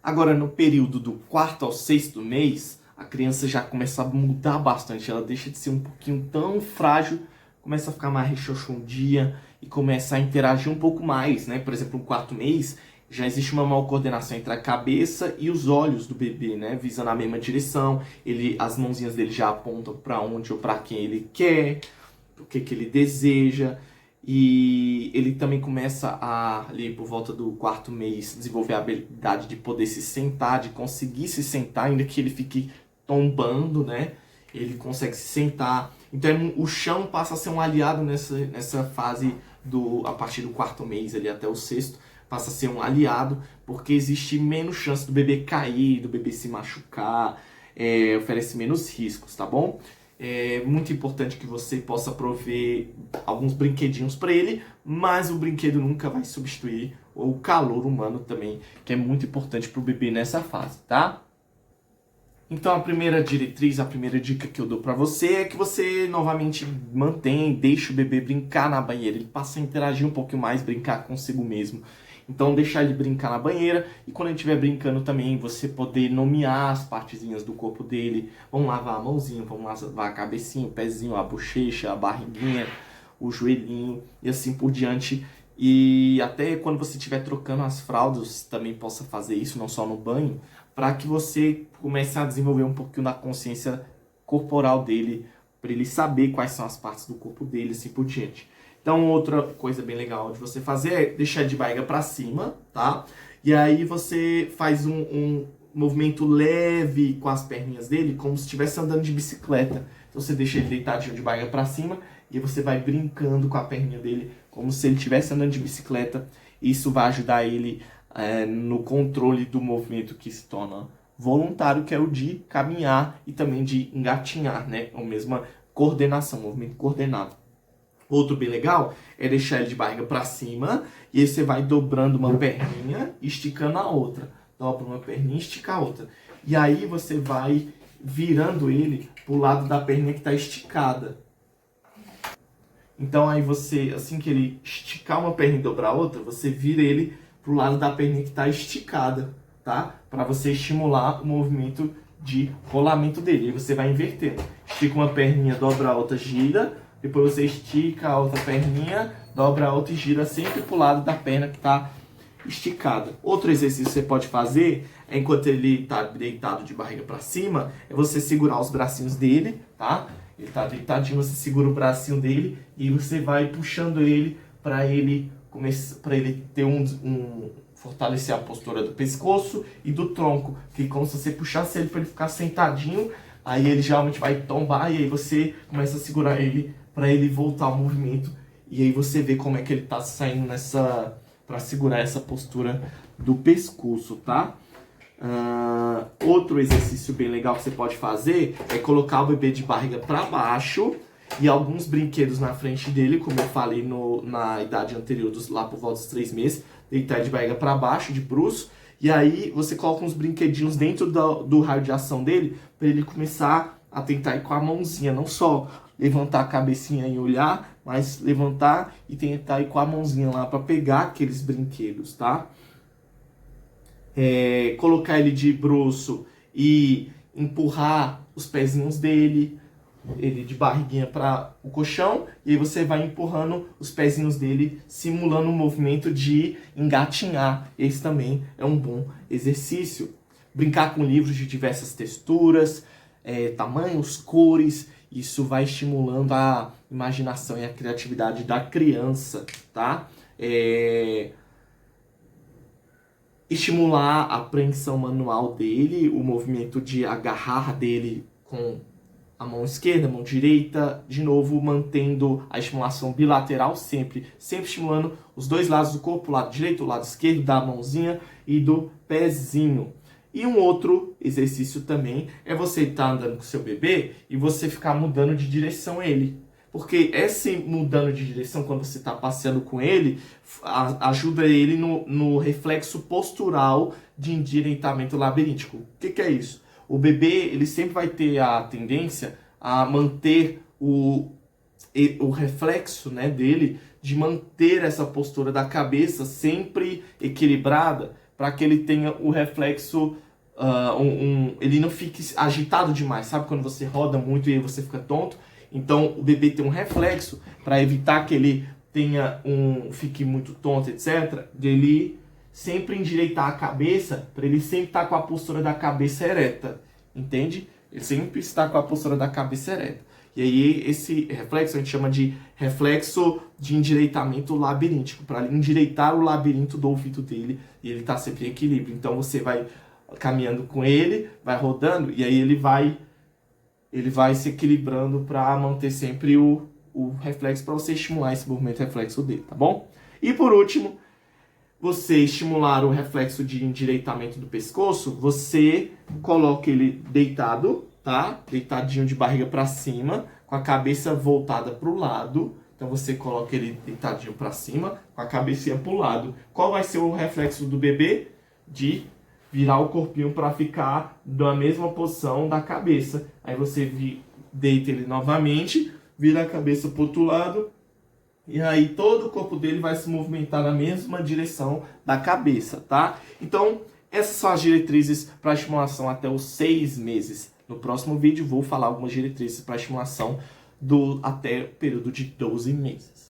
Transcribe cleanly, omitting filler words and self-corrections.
Agora, no período do quarto ao sexto mês, a criança já começa a mudar bastante. Ela deixa de ser um pouquinho tão frágil, começa a ficar mais rechonchudinha e começa a interagir um pouco mais, né? Por exemplo, no quarto mês, já existe uma maior coordenação entre a cabeça e os olhos do bebê, né? Visando a mesma direção. As mãozinhas dele já apontam para onde ou para quem ele quer, o que ele deseja. E ele também começa a, ali por volta do quarto mês, desenvolver a habilidade de poder se sentar, de conseguir se sentar, ainda que ele fique tombando, né? Ele consegue se sentar. Então o chão passa a ser um aliado nessa fase a partir do quarto mês ali até o sexto, passa a ser um aliado, porque existe menos chance do bebê cair, do bebê se machucar, oferece menos riscos, tá bom? É muito importante que você possa prover alguns brinquedinhos para ele, mas o brinquedo nunca vai substituir o calor humano também, que é muito importante para o bebê nessa fase, tá? Então a primeira diretriz, a primeira dica que eu dou para você é que você novamente mantenha e deixe o bebê brincar na banheira. Ele passa a interagir um pouquinho mais, brincar consigo mesmo. Então deixar ele brincar na banheira e quando ele estiver brincando também você poder nomear as partezinhas do corpo dele. Vamos lavar a mãozinha, vamos lavar a cabecinha, o pezinho, a bochecha, a barriguinha, o joelhinho e assim por diante. E até quando você estiver trocando as fraldas também possa fazer isso, não só no banho, para que você comece a desenvolver um pouquinho da consciência corporal dele, para ele saber quais são as partes do corpo dele, assim por diante. Então, outra coisa bem legal de você fazer é deixar de barriga para cima, tá? E aí você faz um movimento leve com as perninhas dele, como se estivesse andando de bicicleta. Então, você deixa ele deitadinho de barriga para cima e você vai brincando com a perninha dele, como se ele estivesse andando de bicicleta. Isso vai ajudar ele no controle do movimento que se torna voluntário, que é o de caminhar e também de engatinhar, né? A mesma coordenação, movimento coordenado. Outro bem legal é deixar ele de barriga para cima e aí você vai dobrando uma perninha e esticando a outra. Dobra uma perninha e estica a outra. E aí você vai virando ele pro lado da perninha que está esticada. Então aí você, assim que ele esticar uma perna e dobrar a outra, você vira ele pro lado da perninha que está esticada, tá? Para você estimular o movimento de rolamento dele. Aí você vai inverter. Estica uma perninha, dobra a outra, gira. Depois você estica a outra perninha, dobra a outra e gira sempre pro lado da perna que está esticada. Outro exercício que você pode fazer, enquanto ele está deitado de barriga para cima, é você segurar os bracinhos dele, tá? Ele está deitadinho, você segura o bracinho dele e você vai puxando ele para ele ter fortalecer a postura do pescoço e do tronco, que como se você puxasse ele para ele ficar sentadinho, aí ele geralmente vai tombar e aí você começa a segurar ele para ele voltar ao movimento e aí você vê como é que ele tá saindo para segurar essa postura do pescoço, tá? Outro exercício bem legal que você pode fazer é colocar o bebê de barriga para baixo e alguns brinquedos na frente dele, como eu falei na idade anterior, lá por volta dos 3 meses, deitar de barriga para baixo, de bruço, e aí você coloca uns brinquedinhos dentro do raio de ação dele para ele começar a tentar ir com a mãozinha, não só levantar a cabecinha e olhar, mas levantar e tentar ir com a mãozinha lá para pegar aqueles brinquedos, tá? Colocar ele de bruço e empurrar os pezinhos dele, ele de barriguinha para o colchão, e aí você vai empurrando os pezinhos dele, simulando um movimento de engatinhar. Esse também é um bom exercício. Brincar com livros de diversas texturas, tamanhos, cores, isso vai estimulando a imaginação e a criatividade da criança, tá? Estimular a apreensão manual dele, o movimento de agarrar dele com a mão esquerda, a mão direita, de novo mantendo a estimulação bilateral sempre estimulando os dois lados do corpo, o lado direito, o lado esquerdo, da mãozinha e do pezinho. E um outro exercício também é você estar andando com seu bebê e você ficar mudando de direção ele. Porque esse mudando de direção, quando você está passeando com ele, ajuda ele no reflexo postural de endireitamento labiríntico. O que é isso? O bebê ele sempre vai ter a tendência a manter o reflexo, né, dele de manter essa postura da cabeça sempre equilibrada para que ele tenha o reflexo, ele não fique agitado demais, sabe? Quando você roda muito e aí você fica tonto. Então o bebê tem um reflexo para evitar que ele fique muito tonto, etc. Dele sempre endireitar a cabeça, para ele sempre estar com a postura da cabeça ereta, entende? Ele sempre está com a postura da cabeça ereta. E aí esse reflexo a gente chama de reflexo de endireitamento labiríntico, para endireitar o labirinto do ouvido dele e ele tá sempre em equilíbrio. Então você vai caminhando com ele, vai rodando e aí ele vai se equilibrando para manter sempre o reflexo, para você estimular esse movimento reflexo dele, tá bom? E por último, você estimular o reflexo de endireitamento do pescoço, você coloca ele deitado, tá? Deitadinho de barriga para cima, com a cabeça voltada para o lado. Então você coloca ele deitadinho para cima, com a cabecinha para o lado. Qual vai ser o reflexo do bebê? De virar o corpinho para ficar na mesma posição da cabeça. Aí você deita ele novamente, vira a cabeça para o outro lado. E aí todo o corpo dele vai se movimentar na mesma direção da cabeça, tá? Então, essas são as diretrizes para estimulação até os 6 meses. No próximo vídeo vou falar algumas diretrizes para estimulação até o período de 12 meses.